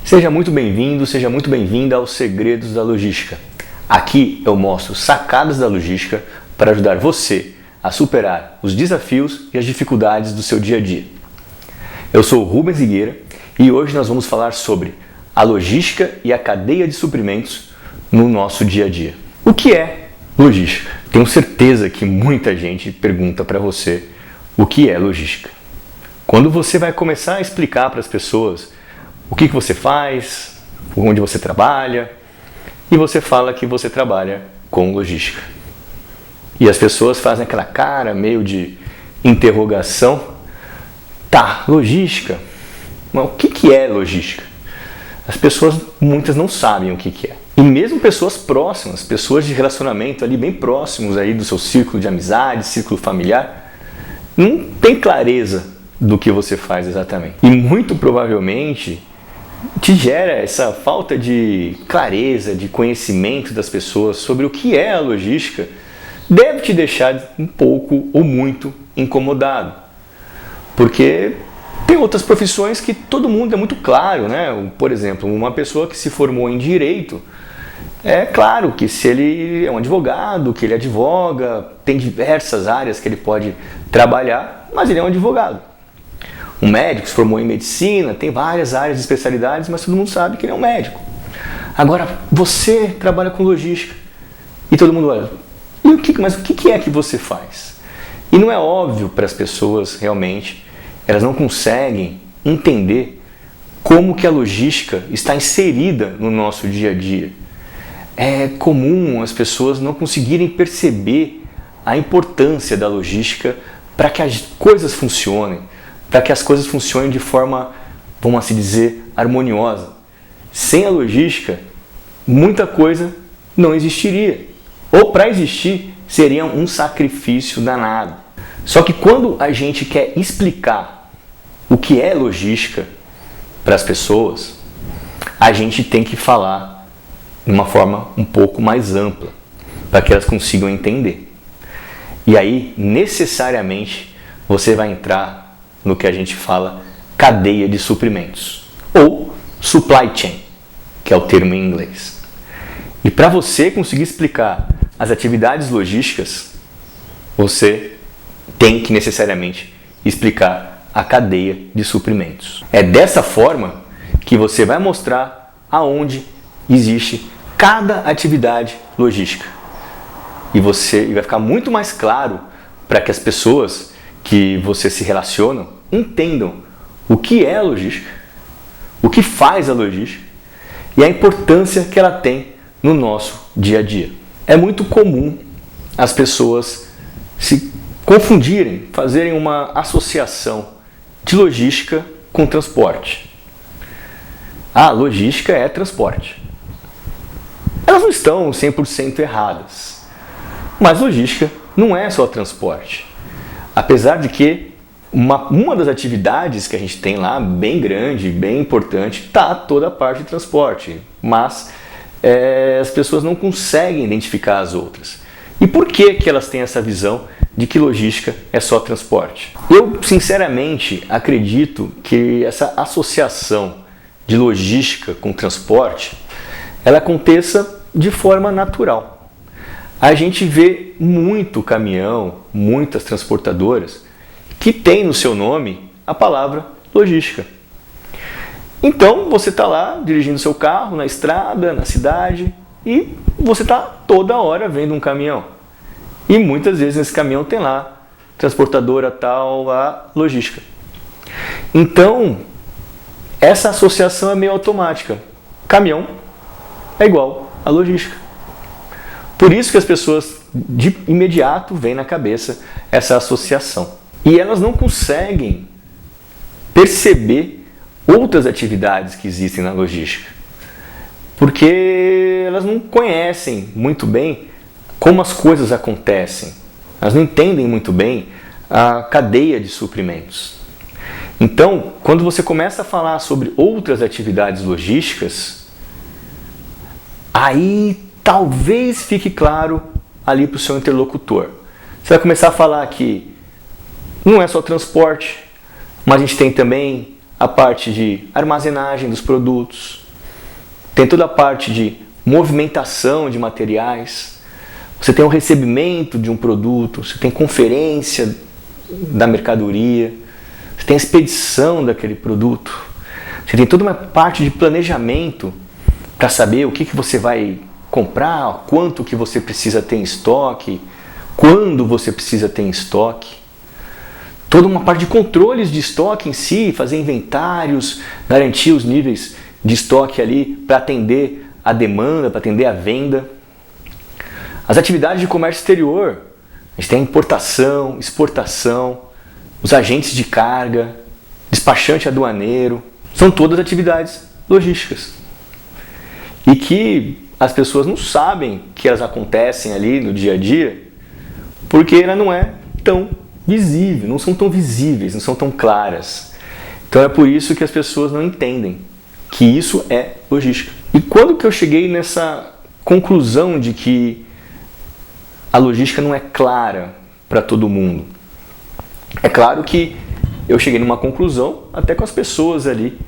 Seja muito bem-vindo, seja muito bem-vinda aos Segredos da Logística. Aqui eu mostro sacadas da logística para ajudar você a superar os desafios e as dificuldades do seu dia a dia. Eu sou o Rubens Higueira e hoje nós vamos falar sobre a logística e a cadeia de suprimentos no nosso dia a dia. O que é logística? Tenho certeza que muita gente pergunta para você o que é logística. Quando você vai começar a explicar para as pessoas o que você faz, onde você trabalha, e você fala que você trabalha com logística. E as pessoas fazem aquela cara meio de interrogação. Tá, logística? Mas o que é logística? As pessoas, muitas não sabem o que é. E mesmo pessoas próximas, pessoas de relacionamento ali bem próximos aí do seu círculo de amizade, círculo familiar, não tem clareza do que você faz exatamente. E muito provavelmente te gera essa falta de clareza, de conhecimento das pessoas sobre o que é a logística, deve te deixar um pouco ou muito incomodado. Porque tem outras profissões que todo mundo é muito claro, né? Por exemplo, uma pessoa que se formou em direito, é claro que se ele é um advogado, que ele advoga, tem diversas áreas que ele pode trabalhar, mas ele é um advogado. Um médico se formou em medicina, tem várias áreas de especialidades, mas todo mundo sabe que ele é um médico. Agora, você trabalha com logística e todo mundo olha, mas o que é que você faz? E não é óbvio para as pessoas realmente, elas não conseguem entender como que a logística está inserida no nosso dia a dia. É comum as pessoas não conseguirem perceber a importância da logística para que as coisas funcionem, para que as coisas funcionem de forma, vamos assim dizer, harmoniosa. Sem a logística, muita coisa não existiria. Ou para existir, seria um sacrifício danado. Só que quando a gente quer explicar o que é logística para as pessoas, a gente tem que falar de uma forma um pouco mais ampla, para que elas consigam entender. E aí, necessariamente, você vai entrar no que a gente fala cadeia de suprimentos, ou supply chain, que é o termo em inglês. E para você conseguir explicar as atividades logísticas, você tem que necessariamente explicar a cadeia de suprimentos. É dessa forma que você vai mostrar aonde existe cada atividade logística. E vai ficar muito mais claro para que as pessoas que você se relacionam entendam o que é a logística, o que faz a logística e a importância que ela tem no nosso dia a dia. É muito comum as pessoas se confundirem, fazerem uma associação de logística com transporte. Ah, logística é transporte. Elas não estão 100% erradas, mas logística não é só transporte. Apesar de que uma das atividades que a gente tem lá, bem grande, bem importante, está toda a parte de transporte, mas as pessoas não conseguem identificar as outras. E por que elas têm essa visão de que logística é só transporte? Eu, sinceramente, acredito que essa associação de logística com transporte, ela aconteça de forma natural. A gente vê muito caminhão, muitas transportadoras que tem no seu nome a palavra logística. Então você está lá dirigindo seu carro na estrada, na cidade e você está toda hora vendo um caminhão. E muitas vezes nesse caminhão tem lá transportadora tal, a logística. Então essa associação é meio automática. Caminhão é igual a logística. Por isso que as pessoas de imediato veem na cabeça essa associação. E elas não conseguem perceber outras atividades que existem na logística. Porque elas não conhecem muito bem como as coisas acontecem. Elas não entendem muito bem a cadeia de suprimentos. Então, quando você começa a falar sobre outras atividades logísticas, aí talvez fique claro ali para o seu interlocutor. Você vai começar a falar que não é só transporte, mas a gente tem também a parte de armazenagem dos produtos, tem toda a parte de movimentação de materiais, você tem o recebimento de um produto, você tem conferência da mercadoria, você tem a expedição daquele produto, você tem toda uma parte de planejamento para saber o que você vai comprar, quanto que você precisa ter em estoque, quando você precisa ter em estoque. Toda uma parte de controles de estoque em si, fazer inventários, garantir os níveis de estoque ali para atender a demanda, para atender a venda. As atividades de comércio exterior, a gente tem a importação, exportação, os agentes de carga, despachante aduaneiro, são todas atividades logísticas. E que as pessoas não sabem que elas acontecem ali no dia a dia, porque ela não é tão visível, não são tão visíveis, não são tão claras. Então é por isso que as pessoas não entendem que isso é logística. E quando que eu cheguei nessa conclusão de que a logística não é clara para todo mundo? É claro que eu cheguei numa conclusão até com as pessoas ali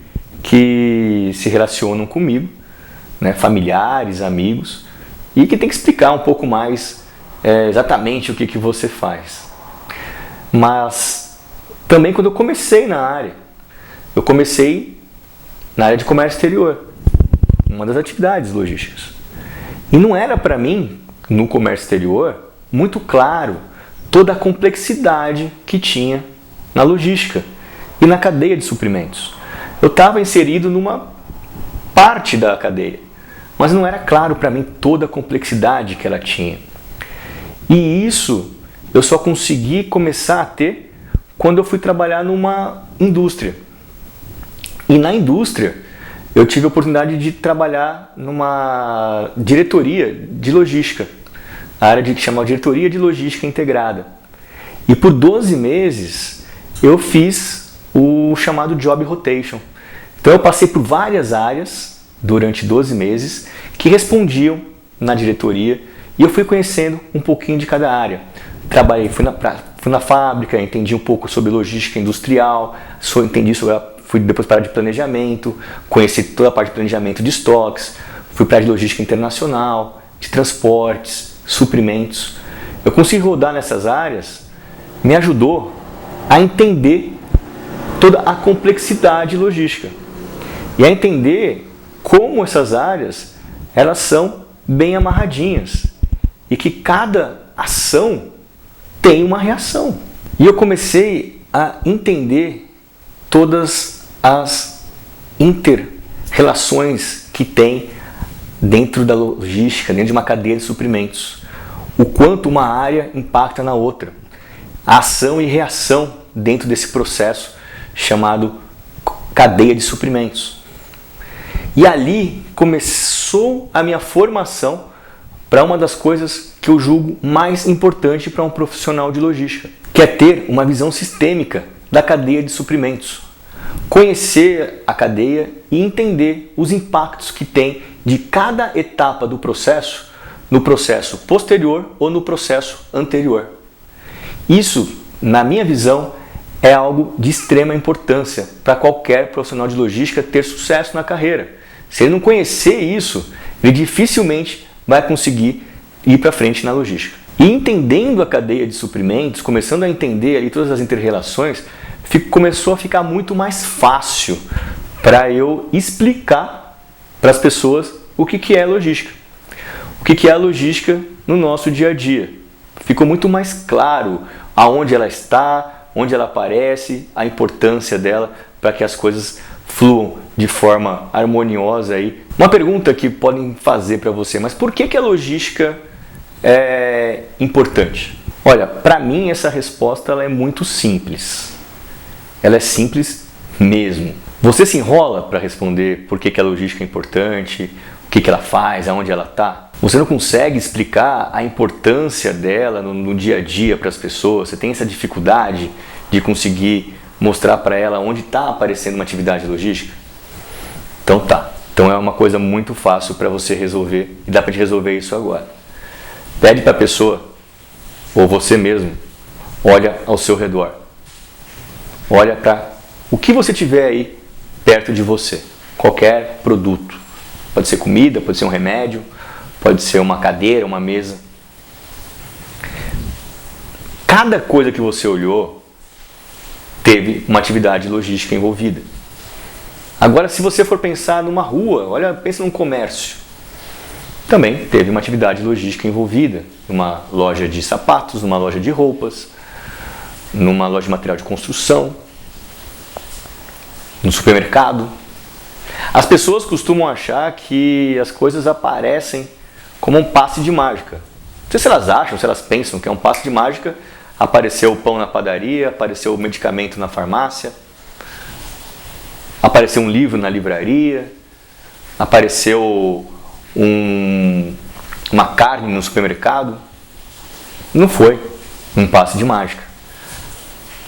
que se relacionam comigo, né, familiares, amigos, e que tem que explicar um pouco mais exatamente o que você faz. Mas também quando eu comecei na área, eu comecei na área de comércio exterior, uma das atividades logísticas. E não era para mim, no comércio exterior, muito claro toda a complexidade que tinha na logística e na cadeia de suprimentos. Eu estava inserido numa parte da cadeia, mas não era claro para mim toda a complexidade que ela tinha. E isso eu só consegui começar a ter quando eu fui trabalhar numa indústria. E na indústria eu tive a oportunidade de trabalhar numa diretoria de logística, a área que chama Diretoria de Logística Integrada. E por 12 meses eu fiz o chamado Job Rotation. Então eu passei por várias áreas durante 12 meses que respondiam na diretoria e eu fui conhecendo um pouquinho de cada área. Trabalhei, fui na fábrica, entendi um pouco sobre logística industrial, fui depois para a área de planejamento, conheci toda a parte de planejamento de estoques, fui para a área de logística internacional, de transportes, suprimentos. Eu consegui rodar nessas áreas, me ajudou a entender toda a complexidade logística e a entender como essas áreas elas são bem amarradinhas e que cada ação tem uma reação. E eu comecei a entender todas as inter-relações que tem dentro da logística, dentro de uma cadeia de suprimentos. O quanto uma área impacta na outra. A ação e reação dentro desse processo chamado cadeia de suprimentos. E ali começou a minha formação para uma das coisas que eu julgo mais importante para um profissional de logística, que é ter uma visão sistêmica da cadeia de suprimentos. Conhecer a cadeia e entender os impactos que tem de cada etapa do processo, no processo posterior ou no processo anterior. Isso, na minha visão, é algo de extrema importância para qualquer profissional de logística ter sucesso na carreira. Se ele não conhecer isso, ele dificilmente vai conseguir ir para frente na logística. E entendendo a cadeia de suprimentos, começando a entender ali todas as inter-relações, começou a ficar muito mais fácil para eu explicar para as pessoas o que é logística. O que é a logística no nosso dia a dia. Ficou muito mais claro aonde ela está, onde ela aparece, a importância dela para que as coisas fluam de forma harmoniosa aí. Uma pergunta que podem fazer para você, mas por que a logística é importante? Olha, para mim essa resposta ela é muito simples. Ela é simples mesmo. Você se enrola para responder por que a logística é importante, o que ela faz, aonde ela está. Você não consegue explicar a importância dela no dia a dia para as pessoas. Você tem essa dificuldade de conseguir mostrar para ela onde está aparecendo uma atividade logística? Então tá. Então é uma coisa muito fácil para você resolver e dá para resolver isso agora. Pede para a pessoa, ou você mesmo, olha ao seu redor. Olha para o que você tiver aí perto de você. Qualquer produto. Pode ser comida, pode ser um remédio, pode ser uma cadeira, uma mesa. Cada coisa que você olhou teve uma atividade logística envolvida. Agora, se você for pensar numa rua, olha, pensa num comércio. Também teve uma atividade logística envolvida. Numa loja de sapatos, numa loja de roupas, numa loja de material de construção, no supermercado. As pessoas costumam achar que as coisas aparecem como um passe de mágica. Não sei se elas acham, se elas pensam que é um passe de mágica. Apareceu o pão na padaria, apareceu o medicamento na farmácia, apareceu um livro na livraria, apareceu uma carne no supermercado. Não foi um passe de mágica.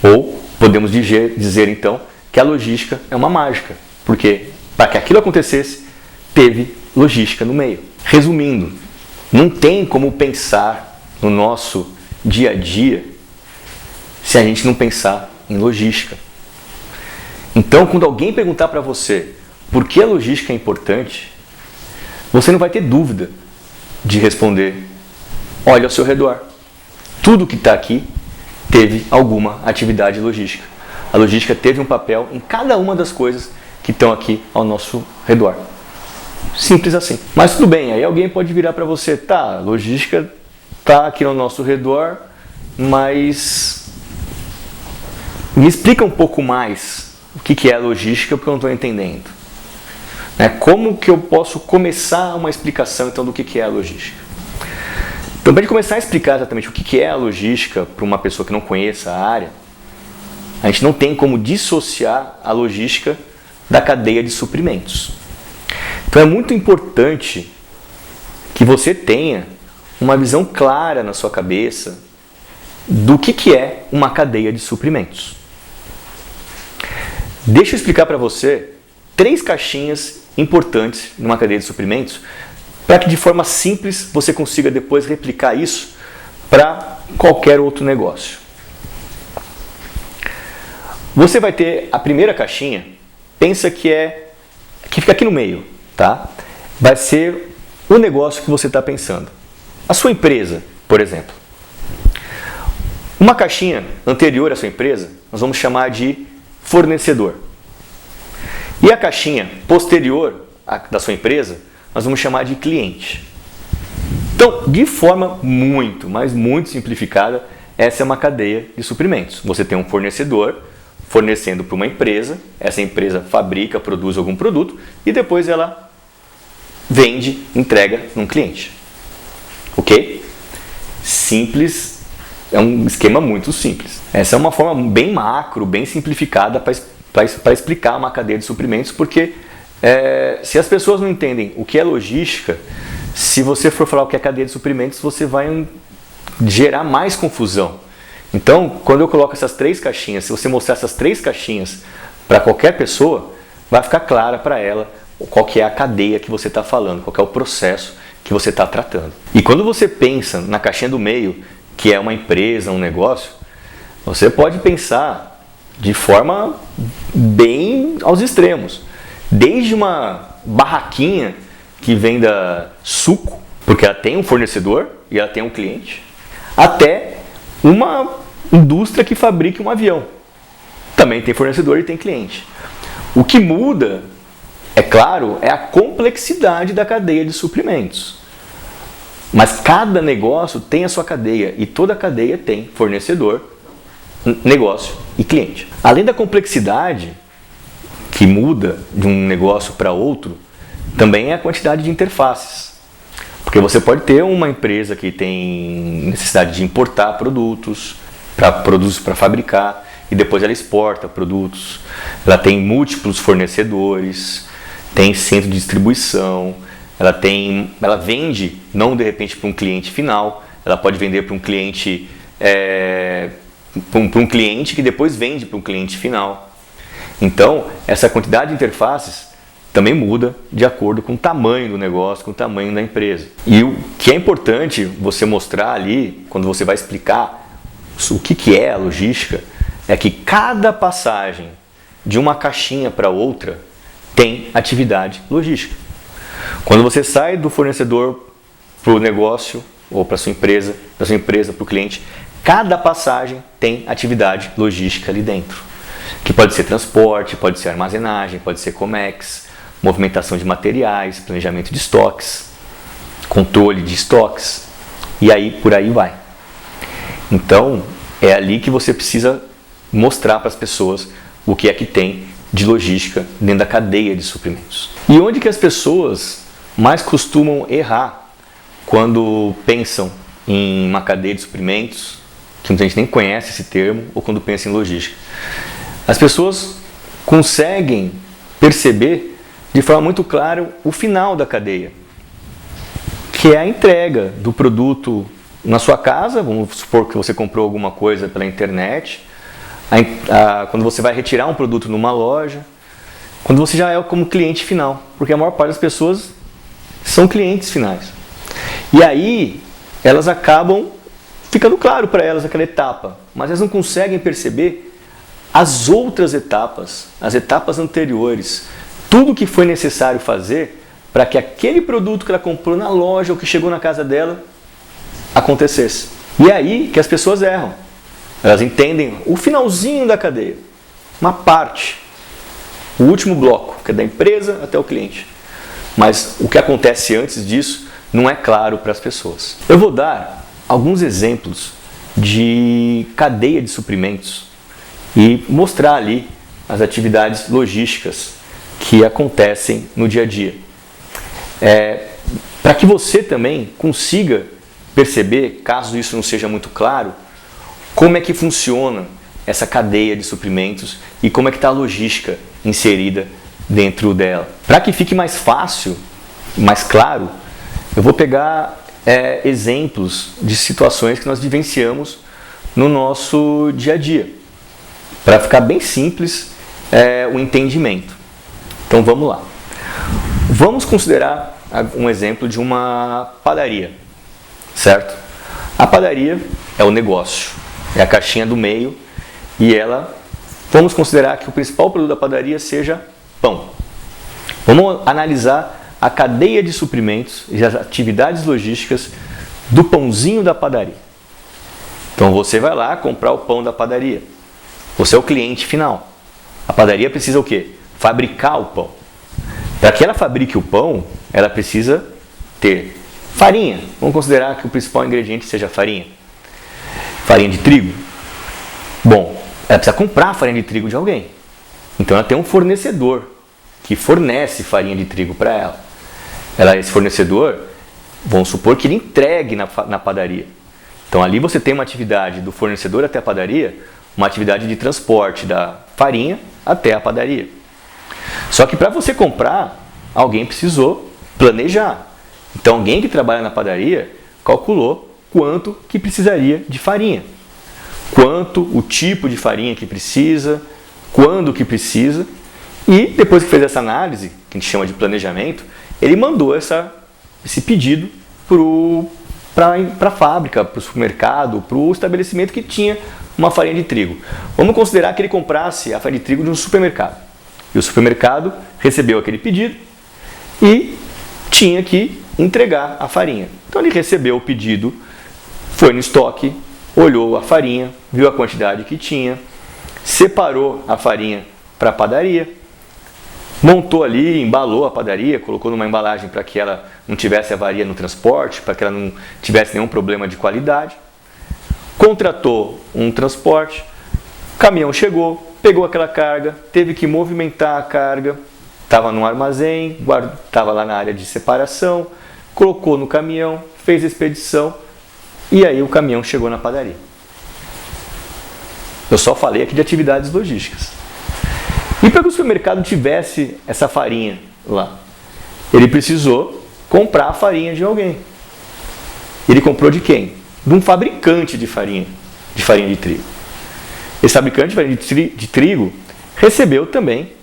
Ou podemos dizer então que a logística é uma mágica, porque para que aquilo acontecesse, teve logística no meio. Resumindo, não tem como pensar no nosso dia a dia se a gente não pensar em logística. Então, quando alguém perguntar para você por que a logística é importante, você não vai ter dúvida de responder: olha ao seu redor. Tudo que está aqui teve alguma atividade logística. A logística teve um papel em cada uma das coisas que estão aqui ao nosso redor. Simples assim. Mas tudo bem, aí alguém pode virar para você: tá, a logística está aqui ao nosso redor, mas me explica um pouco mais o que é a logística, porque eu não estou entendendo. Como que eu posso começar uma explicação então do que é a logística? Então, para gente começar a explicar exatamente o que é a logística para uma pessoa que não conheça a área, a gente não tem como dissociar a logística da cadeia de suprimentos. Então é muito importante que você tenha uma visão clara na sua cabeça do que é uma cadeia de suprimentos. Deixa eu explicar para você 3 caixinhas importantes numa cadeia de suprimentos, para que de forma simples você consiga depois replicar isso para qualquer outro negócio. Você vai ter a primeira caixinha, pensa que fica aqui no meio, tá? Vai ser o negócio que você está pensando. A sua empresa, por exemplo. Uma caixinha anterior à sua empresa, nós vamos chamar de fornecedor. E a caixinha posterior da sua empresa, nós vamos chamar de cliente. Então, de forma muito, mas muito simplificada, essa é uma cadeia de suprimentos. Você tem um fornecedor fornecendo para uma empresa, essa empresa fabrica, produz algum produto e depois ela vende, entrega num cliente. Ok? Simples, é um esquema muito simples. Essa é uma forma bem macro, bem simplificada para explicar uma cadeia de suprimentos, porque se as pessoas não entendem o que é logística, se você for falar o que é cadeia de suprimentos, você vai gerar mais confusão. Então, quando eu coloco essas 3 caixinhas, se você mostrar essas 3 caixinhas para qualquer pessoa, vai ficar clara para ela qual que é a cadeia que você está falando, qual que é o processo que você está tratando. E quando você pensa na caixinha do meio, que é uma empresa, um negócio, você pode pensar de forma bem aos extremos. Desde uma barraquinha que venda suco, porque ela tem um fornecedor e ela tem um cliente, até uma indústria que fabrique um avião. Também tem fornecedor e tem cliente. O que muda, é claro, é a complexidade da cadeia de suprimentos. Mas cada negócio tem a sua cadeia e toda cadeia tem fornecedor, negócio e cliente. Além da complexidade que muda de um negócio para outro, também é a quantidade de interfaces. Porque você pode ter uma empresa que tem necessidade de importar produtos para fabricar e depois ela exporta produtos. Ela tem múltiplos fornecedores, tem centro de distribuição, ela vende não de repente para um cliente final, ela pode vender para um cliente para um cliente que depois vende para um cliente final. Então, essa quantidade de interfaces também muda de acordo com o tamanho do negócio, com o tamanho da empresa. E o que é importante você mostrar ali, quando você vai explicar o que é a logística, é que cada passagem de uma caixinha para outra tem atividade logística. Quando você sai do fornecedor para o negócio ou para a sua empresa, para o cliente, cada passagem tem atividade logística ali dentro. Que pode ser transporte, pode ser armazenagem, pode ser Comex, movimentação de materiais, planejamento de estoques, controle de estoques, e aí por aí vai. Então, é ali que você precisa mostrar para as pessoas o que é que tem de logística dentro da cadeia de suprimentos. E onde que as pessoas mais costumam errar quando pensam em uma cadeia de suprimentos, que muita gente nem conhece esse termo, ou quando pensa em logística? As pessoas conseguem perceber de forma muito clara o final da cadeia, que é a entrega do produto na sua casa. Vamos supor que você comprou alguma coisa pela internet, quando você vai retirar um produto numa loja, quando você já é como cliente final, porque a maior parte das pessoas são clientes finais. E aí elas acabam ficando claro para elas aquela etapa, mas elas não conseguem perceber as outras etapas, as etapas anteriores, tudo que foi necessário fazer para que aquele produto que ela comprou na loja ou que chegou na casa dela acontecesse. E é aí que as pessoas erram. Elas entendem o finalzinho da cadeia, uma parte, o último bloco, que é da empresa até o cliente. Mas o que acontece antes disso não é claro para as pessoas. Eu vou dar alguns exemplos de cadeia de suprimentos e mostrar ali as atividades logísticas que acontecem no dia a dia. Para que você também consiga perceber, caso isso não seja muito claro, como é que funciona essa cadeia de suprimentos e como é que está a logística inserida dentro dela. Para que fique mais fácil, mais claro, eu vou pegar exemplos de situações que nós vivenciamos no nosso dia a dia, para ficar bem simples o entendimento. Então vamos lá. Vamos considerar um exemplo de uma padaria, certo? A padaria é o negócio, é a caixinha do meio e vamos considerar que o principal produto da padaria seja pão. Vamos analisar a cadeia de suprimentos e as atividades logísticas do pãozinho da padaria. Então você vai lá comprar o pão da padaria. Você é o cliente final. A padaria precisa o quê? Fabricar o pão. Para que ela fabrique o pão, ela precisa ter farinha. Vamos considerar que o principal ingrediente seja farinha. Farinha de trigo. Bom, ela precisa comprar a farinha de trigo de alguém. Então ela tem um fornecedor que fornece farinha de trigo para ela. Esse fornecedor, vamos supor que ele entregue na padaria. Então ali você tem uma atividade do fornecedor até a padaria, uma atividade de transporte da farinha até a padaria. Só que para você comprar, alguém precisou planejar. Então alguém que trabalha na padaria calculou quanto que precisaria de farinha, quanto o tipo de farinha que precisa, quando que precisa, e depois que fez essa análise, que a gente chama de planejamento, ele mandou esse pedido para a fábrica, para o supermercado, para o estabelecimento que tinha uma farinha de trigo. Vamos considerar que ele comprasse a farinha de trigo de um supermercado. E o supermercado recebeu aquele pedido e tinha que entregar a farinha. Então ele recebeu o pedido, foi no estoque, olhou a farinha, viu a quantidade que tinha, separou a farinha para a padaria, montou ali, embalou a padaria, colocou numa embalagem para que ela não tivesse avaria no transporte, para que ela não tivesse nenhum problema de qualidade. Contratou um transporte, o caminhão chegou, pegou aquela carga, teve que movimentar a carga, estava no armazém, estava lá na área de separação, colocou no caminhão, fez a expedição e aí o caminhão chegou na padaria. Eu só falei aqui de atividades logísticas. E para que o supermercado tivesse essa farinha lá, ele precisou comprar a farinha de alguém. Ele comprou de quem? De um fabricante de farinha de trigo. Esse fabricante de farinha de trigo recebeu também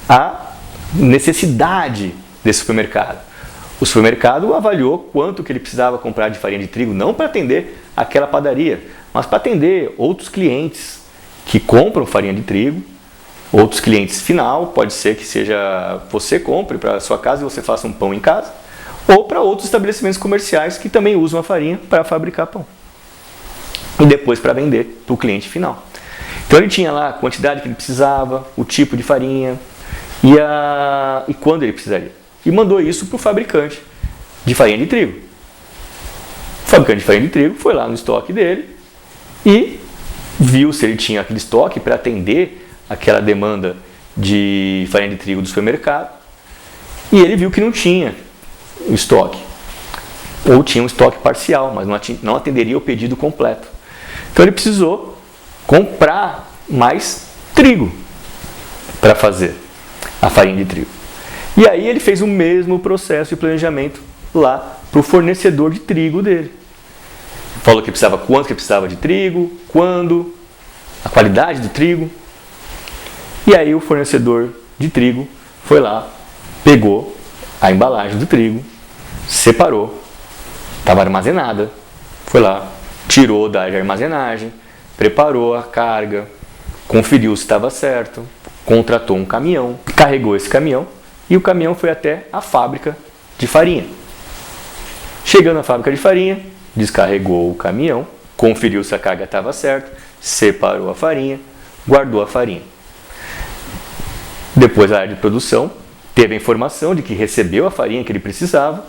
a necessidade desse supermercado. O supermercado avaliou quanto que ele precisava comprar de farinha de trigo, não para atender aquela padaria, mas para atender outros clientes que compram farinha de trigo Outros clientes final, pode ser que seja você compre para a sua casa e você faça um pão em casa, ou para outros estabelecimentos comerciais que também usam a farinha para fabricar pão. E depois para vender para o cliente final. Então ele tinha lá a quantidade que ele precisava, o tipo de farinha e quando ele precisaria. E mandou isso para o fabricante de farinha de trigo. O fabricante de farinha de trigo foi lá no estoque dele e viu se ele tinha aquele estoque para atender aquela demanda de farinha de trigo do supermercado. E ele viu que não tinha o estoque. Ou tinha um estoque parcial, mas não atenderia o pedido completo. Então ele precisou comprar mais trigo para fazer a farinha de trigo. E aí ele fez o mesmo processo de planejamento lá para o fornecedor de trigo dele. Falou que precisava quanto que precisava de trigo, quando, a qualidade do trigo. E aí o fornecedor de trigo foi lá, pegou a embalagem do trigo, separou, estava armazenada, foi lá, tirou da armazenagem, preparou a carga, conferiu se estava certo, contratou um caminhão, carregou esse caminhão e o caminhão foi até a fábrica de farinha. Chegando na fábrica de farinha, descarregou o caminhão, conferiu se a carga estava certa, separou a farinha, guardou a farinha. Depois a área de produção teve a informação de que recebeu a farinha que ele precisava,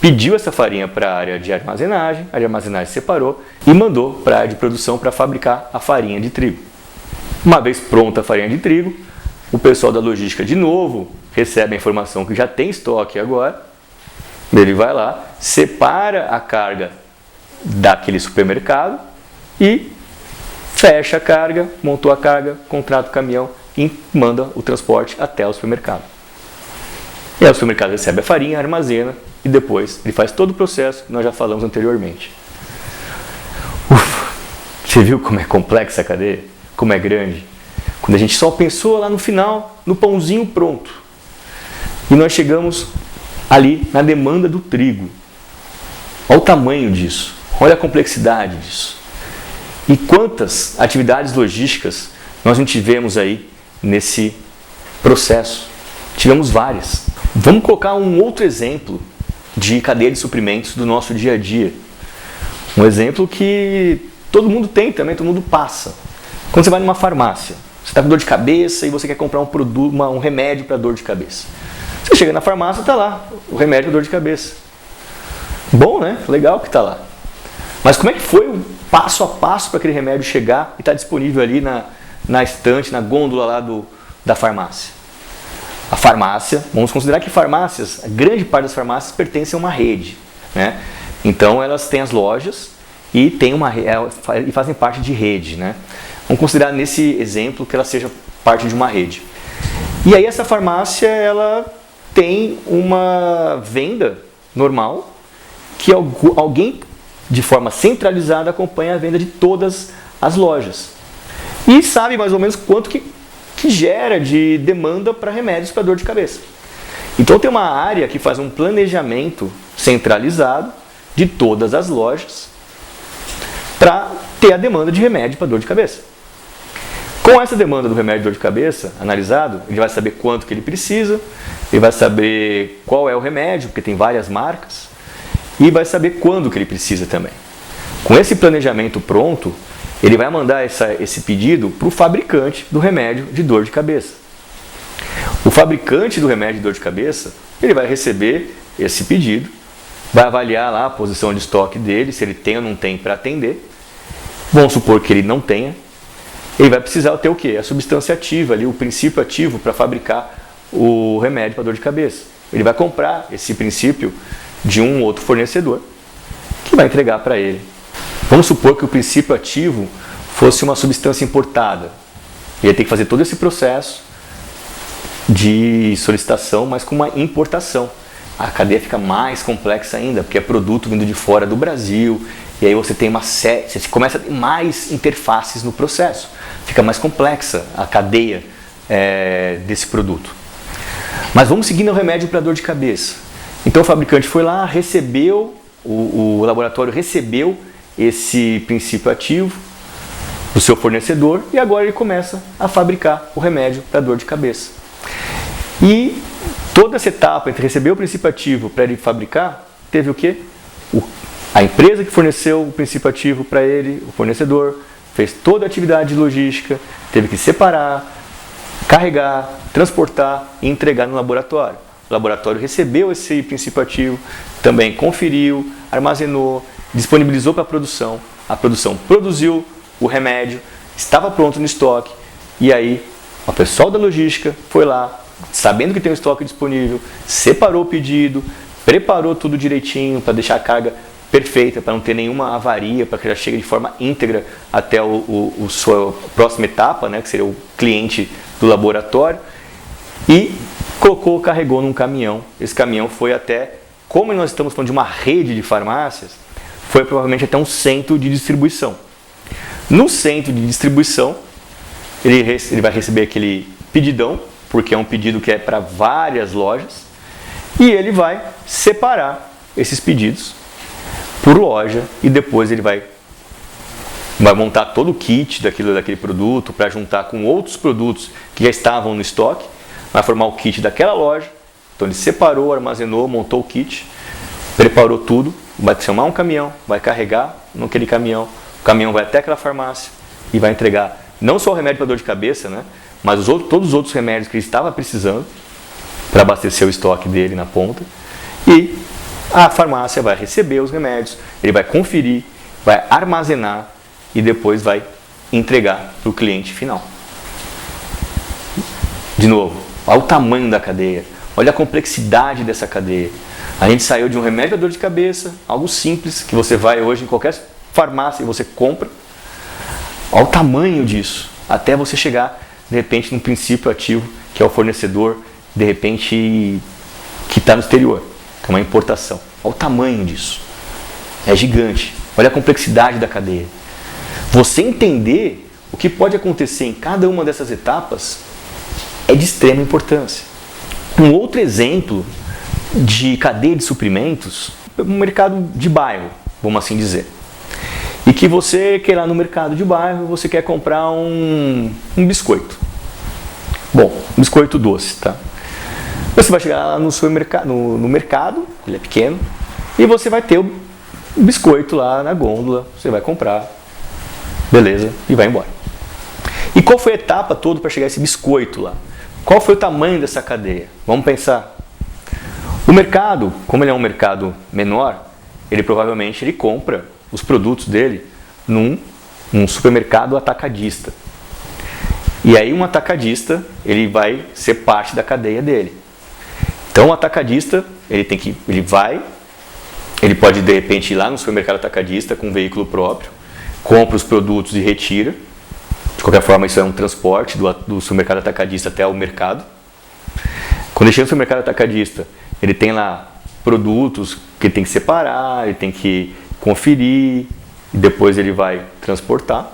pediu essa farinha para a área de armazenagem separou e mandou para a área de produção para fabricar a farinha de trigo. Uma vez pronta a farinha de trigo, o pessoal da logística de novo recebe a informação que já tem estoque agora, ele vai lá, separa a carga daquele supermercado e fecha a carga, montou a carga, contrata o caminhão e manda o transporte até o supermercado. E aí o supermercado recebe a farinha, armazena e depois ele faz todo o processo que nós já falamos anteriormente. Você viu como é complexa a cadeia? Como é grande? Quando a gente só pensou lá no final, no pãozinho pronto. E nós chegamos ali na demanda do trigo. Olha o tamanho disso. Olha a complexidade disso. E quantas atividades logísticas nós não tivemos aí nesse processo? Tivemos várias. Vamos colocar um outro exemplo de cadeia de suprimentos do nosso dia a dia. Um exemplo que todo mundo tem também, todo mundo passa. Quando você vai numa farmácia, você está com dor de cabeça e você quer comprar um remédio para dor de cabeça. Você chega na farmácia e está lá, o remédio para dor de cabeça. Bom, né? Legal que está lá. Mas como é que foi o passo a passo para aquele remédio chegar e estar disponível ali na estante, na gôndola lá da farmácia? A farmácia, vamos considerar que farmácias, a grande parte das farmácias pertencem a uma rede, né? Então elas têm as lojas e fazem parte de rede, né? Vamos considerar nesse exemplo que ela seja parte de uma rede. E aí essa farmácia, ela tem uma venda normal que alguém de forma centralizada acompanha a venda de todas as lojas e sabe mais ou menos quanto que gera de demanda para remédios para dor de cabeça. Então tem uma área que faz um planejamento centralizado de todas as lojas para ter a demanda de remédio para dor de cabeça. Com essa demanda do remédio de dor de cabeça analisado, ele vai saber quanto que ele precisa, ele vai saber qual é o remédio, porque tem várias marcas, e vai saber quando que ele precisa também. Com esse planejamento pronto, ele vai mandar esse pedido para o fabricante do remédio de dor de cabeça. O fabricante do remédio de dor de cabeça, ele vai receber esse pedido, vai avaliar lá a posição de estoque dele, se ele tem ou não tem para atender. Vamos supor que ele não tenha. Ele vai precisar ter o quê? A substância ativa, ali, o princípio ativo para fabricar o remédio para dor de cabeça. Ele vai comprar esse princípio de um outro fornecedor que vai entregar para ele. Vamos supor que o princípio ativo fosse uma substância importada. Ele ia ter que fazer todo esse processo de solicitação, mas com uma importação. A cadeia fica mais complexa ainda, porque é produto vindo de fora do Brasil, e aí você tem você começa a ter mais interfaces no processo. Fica mais complexa a cadeia desse produto. Mas vamos seguindo o remédio para dor de cabeça. Então o fabricante foi lá, recebeu, o laboratório recebeu esse princípio ativo, do seu fornecedor e agora ele começa a fabricar o remédio para dor de cabeça. E toda essa etapa entre receber o princípio ativo para ele fabricar, teve o quê? A empresa que forneceu o princípio ativo para ele, o fornecedor, fez toda a atividade de logística, teve que separar, carregar, transportar e entregar no laboratório. O laboratório recebeu esse princípio ativo, também conferiu, armazenou, disponibilizou para a produção produziu o remédio, estava pronto no estoque, e aí o pessoal da logística foi lá, sabendo que tem um estoque disponível, separou o pedido, preparou tudo direitinho para deixar a carga perfeita, para não ter nenhuma avaria, para que já chegue de forma íntegra até a sua próxima etapa, né, que seria o cliente do laboratório, e carregou num caminhão. Esse caminhão foi até, como nós estamos falando de uma rede de farmácias, foi provavelmente até um centro de distribuição. No centro de distribuição, ele vai receber aquele pedidão, porque é um pedido que é para várias lojas, e ele vai separar esses pedidos por loja e depois ele vai montar todo o kit daquele produto para juntar com outros produtos que já estavam no estoque, vai formar o kit daquela loja. Então ele separou, armazenou, montou o kit, preparou tudo, vai chamar um caminhão, vai carregar naquele caminhão, o caminhão vai até aquela farmácia e vai entregar não só o remédio para dor de cabeça, né, mas todos os outros remédios que ele estava precisando para abastecer o estoque dele na ponta, e a farmácia vai receber os remédios, ele vai conferir, vai armazenar e depois vai entregar para o cliente final. De novo, olha o tamanho da cadeia, olha a complexidade dessa cadeia. A gente saiu de um remédio para dor de cabeça, algo simples, que você vai hoje em qualquer farmácia e você compra. Olha o tamanho disso, até você chegar, de repente, no princípio ativo, que é o fornecedor, de repente, que está no exterior, que é uma importação. Olha o tamanho disso. É gigante. Olha a complexidade da cadeia. Você entender o que pode acontecer em cada uma dessas etapas é de extrema importância. Um outro exemplo de cadeia de suprimentos, um mercado de bairro, vamos assim dizer. E que você quer ir lá no mercado de bairro, você quer comprar um biscoito. Bom, biscoito doce, tá? Você vai chegar lá no mercado, ele é pequeno, e você vai ter o biscoito lá na gôndola, você vai comprar, beleza, e vai embora. E qual foi a etapa toda para chegar esse biscoito lá? Qual foi o tamanho dessa cadeia? Vamos pensar. O mercado, como ele é um mercado menor, ele provavelmente compra os produtos dele num supermercado atacadista. E aí um atacadista, ele vai ser parte da cadeia dele. Então o atacadista, ele pode de repente ir lá no supermercado atacadista com um veículo próprio, compra os produtos e retira. De qualquer forma, isso é um transporte do supermercado atacadista até o mercado. Quando ele chega no supermercado atacadista, ele tem lá produtos que ele tem que separar, ele tem que conferir, e depois ele vai transportar.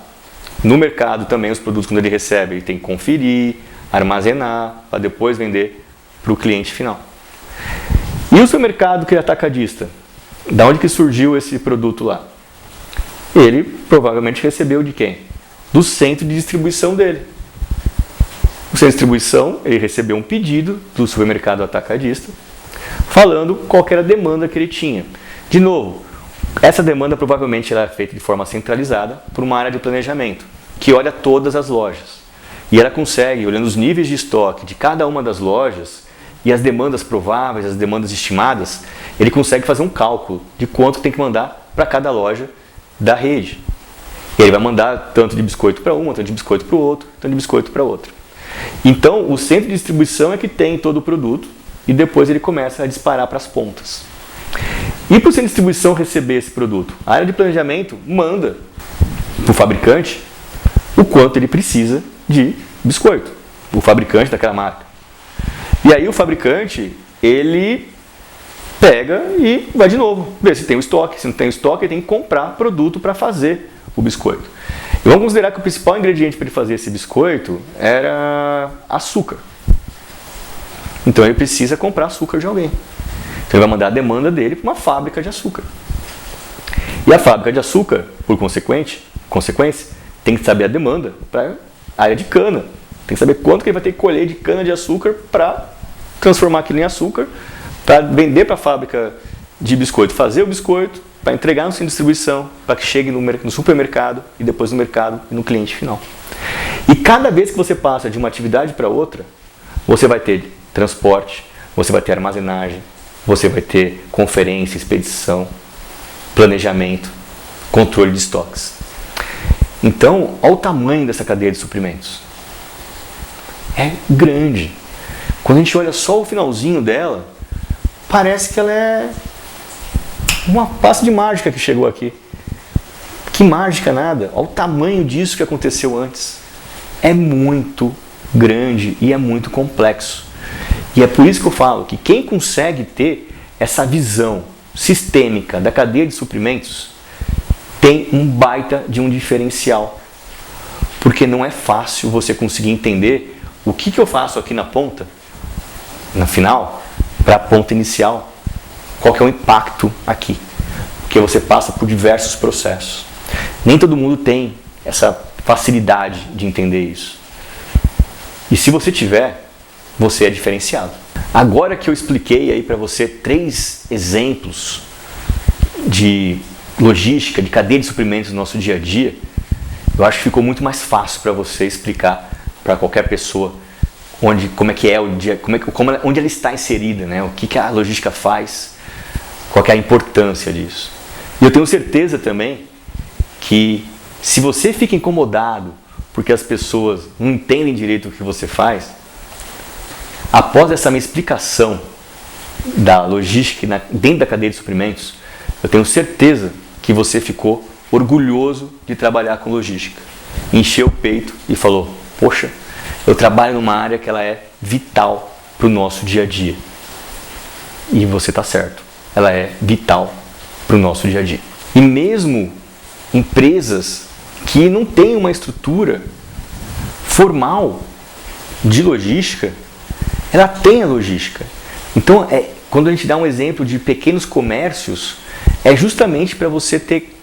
No mercado também, os produtos, quando ele recebe, ele tem que conferir, armazenar, para depois vender para o cliente final. E o supermercado que é atacadista? Da onde que surgiu esse produto lá? Ele provavelmente recebeu de quem? Do centro de distribuição dele. O centro de distribuição, ele recebeu um pedido do supermercado atacadista, falando qual era a demanda que ele tinha. De novo, essa demanda provavelmente ela é feita de forma centralizada por uma área de planejamento, que olha todas as lojas. E ela consegue, olhando os níveis de estoque de cada uma das lojas, e as demandas prováveis, as demandas estimadas, ele consegue fazer um cálculo de quanto tem que mandar para cada loja da rede. E ele vai mandar tanto de biscoito para uma, tanto de biscoito para o outro, tanto de biscoito para outra. Então, o centro de distribuição é que tem todo o produto e depois ele começa a disparar para as pontas. E para o centro de distribuição receber esse produto? A área de planejamento manda para o fabricante o quanto ele precisa de biscoito, o fabricante daquela marca. E aí o fabricante, ele pega e vai de novo, ver se tem o estoque. Se não tem o estoque, ele tem que comprar produto para fazer o biscoito. E vamos considerar que o principal ingrediente para ele fazer esse biscoito era açúcar. Então ele precisa comprar açúcar de alguém. Então ele vai mandar a demanda dele para uma fábrica de açúcar. E a fábrica de açúcar, por consequência, tem que saber a demanda para a área de cana. Tem que saber quanto que ele vai ter que colher de cana de açúcar para transformar aquilo em açúcar, para vender para a fábrica de biscoito, fazer o biscoito, para entregar no centro de distribuição, para que chegue no supermercado e depois no mercado e no cliente final. E cada vez que você passa de uma atividade para outra, você vai ter transporte, você vai ter armazenagem, você vai ter conferência, expedição, planejamento, controle de estoques. Então, olha o tamanho dessa cadeia de suprimentos. É grande. Quando a gente olha só o finalzinho dela, parece que ela é uma pasta de mágica que chegou aqui. Que mágica nada. Olha o tamanho disso que aconteceu antes. É muito grande e é muito complexo. E é por isso que eu falo que quem consegue ter essa visão sistêmica da cadeia de suprimentos tem um baita de um diferencial. Porque não é fácil você conseguir entender o que eu faço aqui na ponta, na final, para a ponta inicial. Qual que é o impacto aqui? Porque você passa por diversos processos. Nem todo mundo tem essa facilidade de entender isso. E se você tiver, você é diferenciado. Agora que eu expliquei aí para você 3 exemplos de logística, de cadeia de suprimentos no nosso dia a dia, eu acho que ficou muito mais fácil para você explicar para qualquer pessoa como é que é o dia, onde ela está inserida, né? O que a logística faz, qual que é a importância disso. E eu tenho certeza também que se você fica incomodado porque as pessoas não entendem direito o que você faz, após essa minha explicação da logística dentro da cadeia de suprimentos, eu tenho certeza que você ficou orgulhoso de trabalhar com logística. Encheu o peito e falou, poxa, eu trabalho numa área que ela é vital para o nosso dia a dia. E você está certo, ela é vital para o nosso dia a dia. E mesmo empresas que não têm uma estrutura formal de logística, ela tem a logística. Então, quando a gente dá um exemplo de pequenos comércios, é justamente para você ter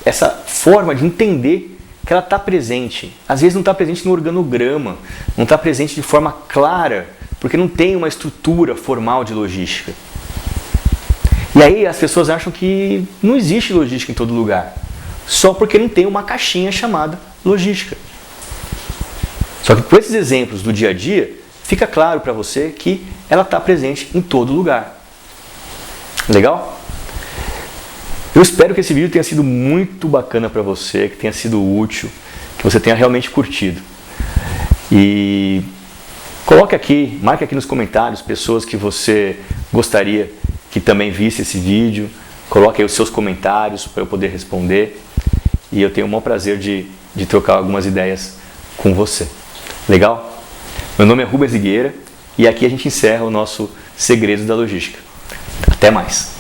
essa forma de entender que ela está presente. Às vezes não está presente no organograma, não está presente de forma clara, porque não tem uma estrutura formal de logística. E aí as pessoas acham que não existe logística em todo lugar, só porque não tem uma caixinha chamada logística. Só que com esses exemplos do dia a dia, fica claro para você que ela está presente em todo lugar. Legal? Eu espero que esse vídeo tenha sido muito bacana para você, que tenha sido útil, que você tenha realmente curtido. E coloque aqui, marque aqui nos comentários pessoas que você gostaria que também visse esse vídeo. Coloque aí os seus comentários para eu poder responder. E eu tenho o maior prazer de trocar algumas ideias com você. Legal? Meu nome é Rubens Higueira e aqui a gente encerra o nosso Segredos da Logística. Até mais!